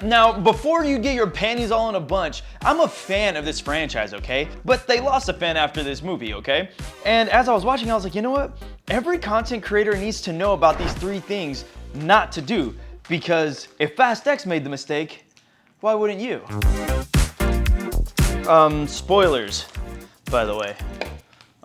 Now, before you get your panties all in a bunch, I'm a fan of this franchise, okay? But they lost a fan after this movie, okay? And as I was watching, I was like, you know what? Every content creator needs to know about these 3 things not to do, because if Fast X made the mistake, why wouldn't you? Spoilers, by the way,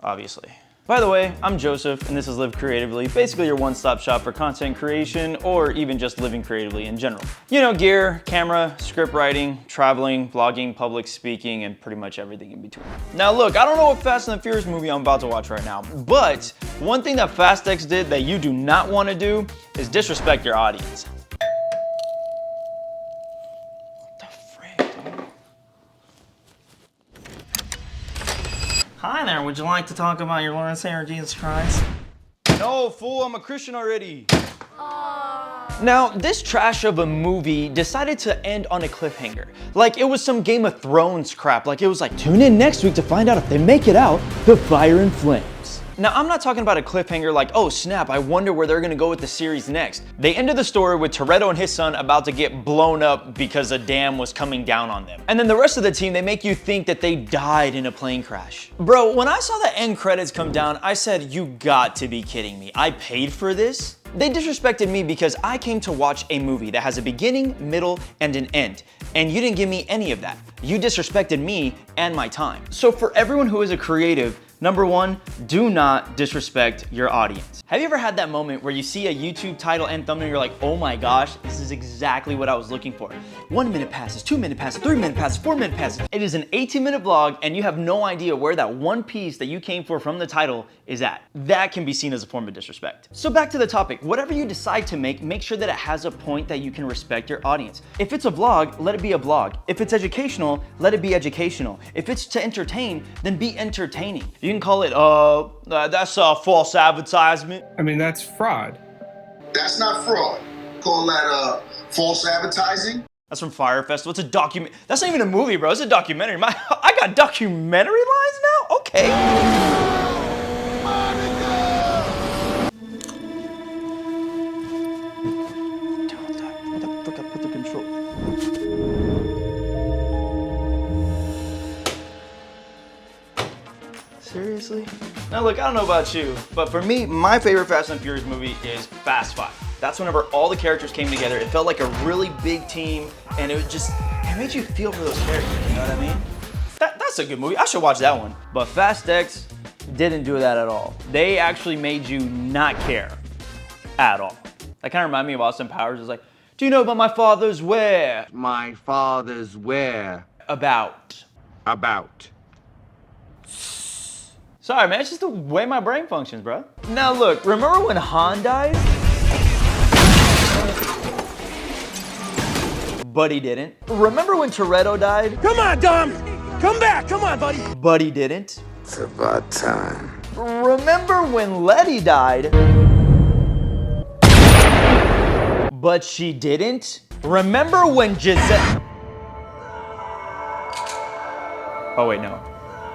obviously. By the way, I'm Joseph, and this is Live Creatively, basically your one-stop shop for content creation, or even just living creatively in general. You know, gear, camera, script writing, traveling, vlogging, public speaking, and pretty much everything in between. Now look, I don't know what Fast and the Furious movie I'm about to watch right now, but one thing that Fast X did that you do not want to do is disrespect your audience. Hi there, would you like to talk about your Lord and Savior Jesus Christ? No, fool, I'm a Christian already. Now, this trash of a movie decided to end on a cliffhanger. Like it was some Game of Thrones crap. Like it was like, tune in next week to find out if they make it out the fire and flames. Now, I'm not talking about a cliffhanger like, oh snap, I wonder where they're gonna go with the series next. They ended the story with Toretto and his son about to get blown up because a dam was coming down on them. And then the rest of the team, they make you think that they died in a plane crash. Bro, when I saw the end credits come down, I said, you got to be kidding me. I paid for this? They disrespected me because I came to watch a movie that has a beginning, middle, and an end. And you didn't give me any of that. You disrespected me and my time. So for everyone who is a creative, number 1, do not disrespect your audience. Have you ever had that moment where you see a YouTube title and thumbnail and you're like, oh my gosh, this is exactly what I was looking for. 1 minute passes, 2 minute passes, 3 minute passes, 4 minute passes. It is an 18-minute vlog and you have no idea where that one piece that you came for from the title is at. That can be seen as a form of disrespect. So back to the topic, whatever you decide to make sure that it has a point that you can respect your audience. If it's a vlog, let it be a vlog. If it's educational, let it be educational. If it's to entertain, then be entertaining. You can call it, that's a false advertisement. I mean, that's fraud. That's not fraud. Call that false advertising. That's from Fire Festival. It's a document. That's not even a movie, bro. It's a documentary. I got documentary lines now? Okay. Seriously? Now look, I don't know about you, but for me, my favorite Fast and Furious movie is Fast 5. That's whenever all the characters came together. It felt like a really big team, and it made you feel for those characters, you know what I mean? That's a good movie. I should watch that one. But Fast X didn't do that at all. They actually made you not care at all. That kind of reminded me of Austin Powers. It's like, do you know about my father's where? My father's where? About. Sorry, man, it's just the way my brain functions, bro. Now look, remember when Han died? But he didn't. Remember when Toretto died? Come on, Dom! Come back! Come on, buddy! But he didn't. It's about time. Remember when Letty died? But she didn't? Remember when Giselle... Oh wait, no.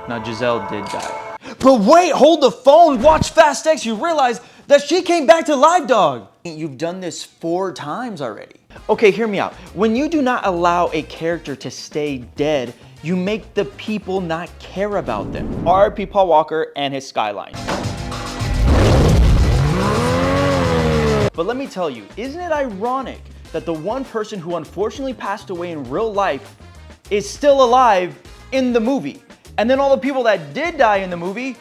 No, Giselle did die. But wait, hold the phone, watch Fast X, you realize that she came back to live, dog. You've done this 4 times already. Okay, hear me out. When you do not allow a character to stay dead, you make the people not care about them. R.I.P. Paul Walker and his skyline. But let me tell you, isn't it ironic that the one person who unfortunately passed away in real life is still alive in the movie? And then all the people that did die in the movie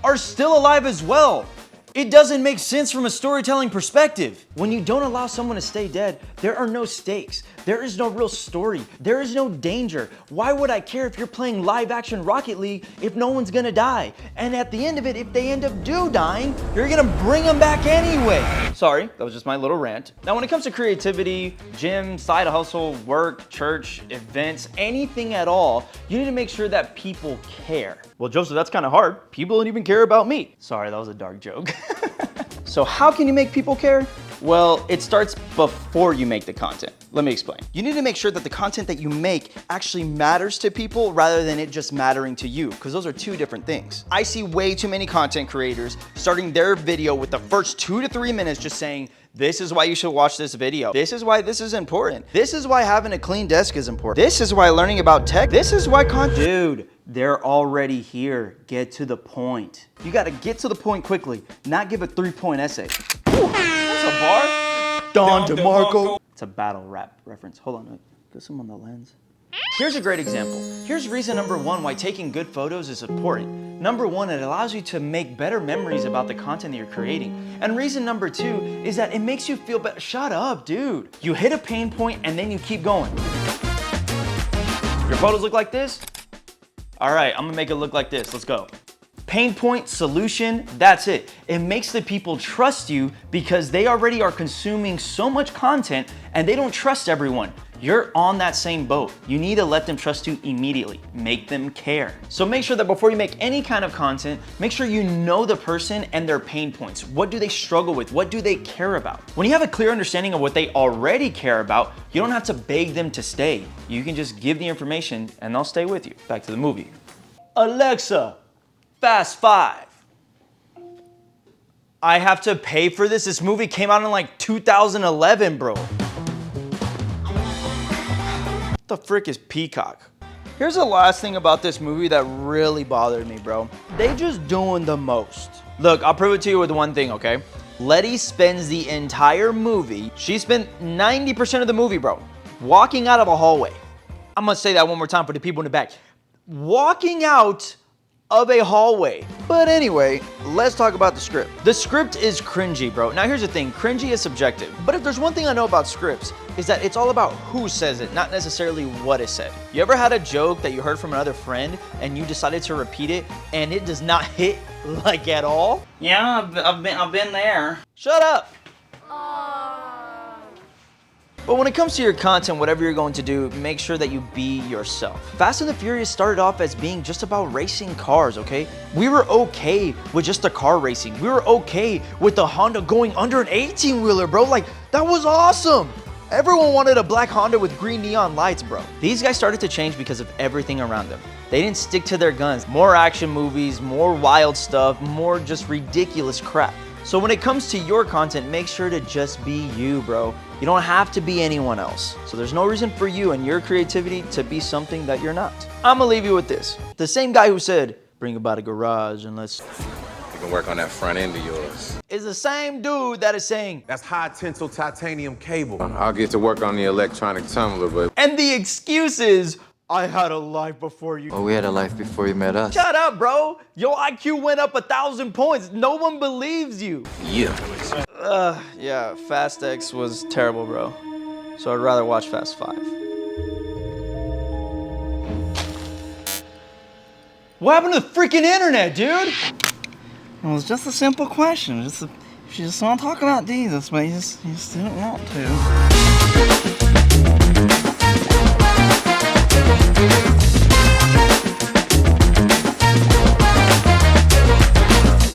are still alive as well. It doesn't make sense from a storytelling perspective. When you don't allow someone to stay dead, there are no stakes. There is no real story. There is no danger. Why would I care if you're playing live action Rocket League if no one's gonna die? And at the end of it, if they end up dying, you're gonna bring them back anyway. Sorry, that was just my little rant. Now when it comes to creativity, gym, side hustle, work, church, events, anything at all, you need to make sure that people care. Well, Joseph, that's kind of hard. People don't even care about me. Sorry, that was a dark joke. So how can you make people care? Well, it starts before you make the content. Let me explain. You need to make sure that the content that you make actually matters to people rather than it just mattering to you, because those are two different things. I see way too many content creators starting their video with the first 2 to 3 minutes just saying, this is why you should watch this video. This is why this is important. This is why having a clean desk is important. This is why learning about tech. This is why Dude, they're already here. Get to the point. You gotta get to the point quickly, not give a 3-point essay. Ooh, that's a bar. Don DeMarco. It's a battle rap reference. Hold on, get some on the lens. Here's a great example. Here's reason number 1 why taking good photos is important. Number 1, it allows you to make better memories about the content that you're creating. And reason number 2 is that it makes you feel better. Shut up, dude. You hit a pain point and then you keep going. Your photos look like this? All right, I'm gonna make it look like this. Let's go. Pain point, solution, that's it. It makes the people trust you because they already are consuming so much content and they don't trust everyone. You're on that same boat. You need to let them trust you immediately. Make them care. So make sure that before you make any kind of content, make sure you know the person and their pain points. What do they struggle with? What do they care about? When you have a clear understanding of what they already care about, you don't have to beg them to stay. You can just give the information and they'll stay with you. Back to the movie. Alexa, Fast 5. I have to pay for this? This movie came out in like 2011, bro. What the frick is Peacock? Here's the last thing about this movie that really bothered me, bro. They just doing the most. Look, I'll prove it to you with one thing, okay? Letty spends the entire movie, she spent 90% of the movie, bro, walking out of a hallway. I'm gonna say that one more time for the people in the back. Walking out of a hallway. But anyway, let's talk about the script. The script is cringy, bro. Now here's the thing, cringy is subjective. But if there's one thing I know about scripts, is that it's all about who says it, not necessarily what is said. You ever had a joke that you heard from another friend and you decided to repeat it and it does not hit like at all? Yeah, I've been there. Shut up. But when it comes to your content, whatever you're going to do, make sure that you be yourself. Fast and the Furious started off as being just about racing cars, okay? We were okay with just the car racing. We were okay with the Honda going under an 18-wheeler, bro. Like, that was awesome. Everyone wanted a black Honda with green neon lights, bro. These guys started to change because of everything around them. They didn't stick to their guns. More action movies, more wild stuff, more just ridiculous crap. So when it comes to your content, make sure to just be you, bro. You don't have to be anyone else. So there's no reason for you and your creativity to be something that you're not. I'm gonna leave you with this. The same guy who said, bring about a garage and let's... You can work on that front end of yours. Is the same dude that is saying... That's high-tensile titanium cable. I'll get to work on the electronic tumbler, but... And the excuse is, I had a life before you. Well, we had a life before you met us. Shut up, bro. Your IQ went up 1,000 points. No one believes you. Yeah. Yeah, Fast X was terrible, bro. So I'd rather watch Fast 5. What happened to the freaking internet, dude? It was just a simple question. If you just want to talk about Jesus, but you just didn't want to.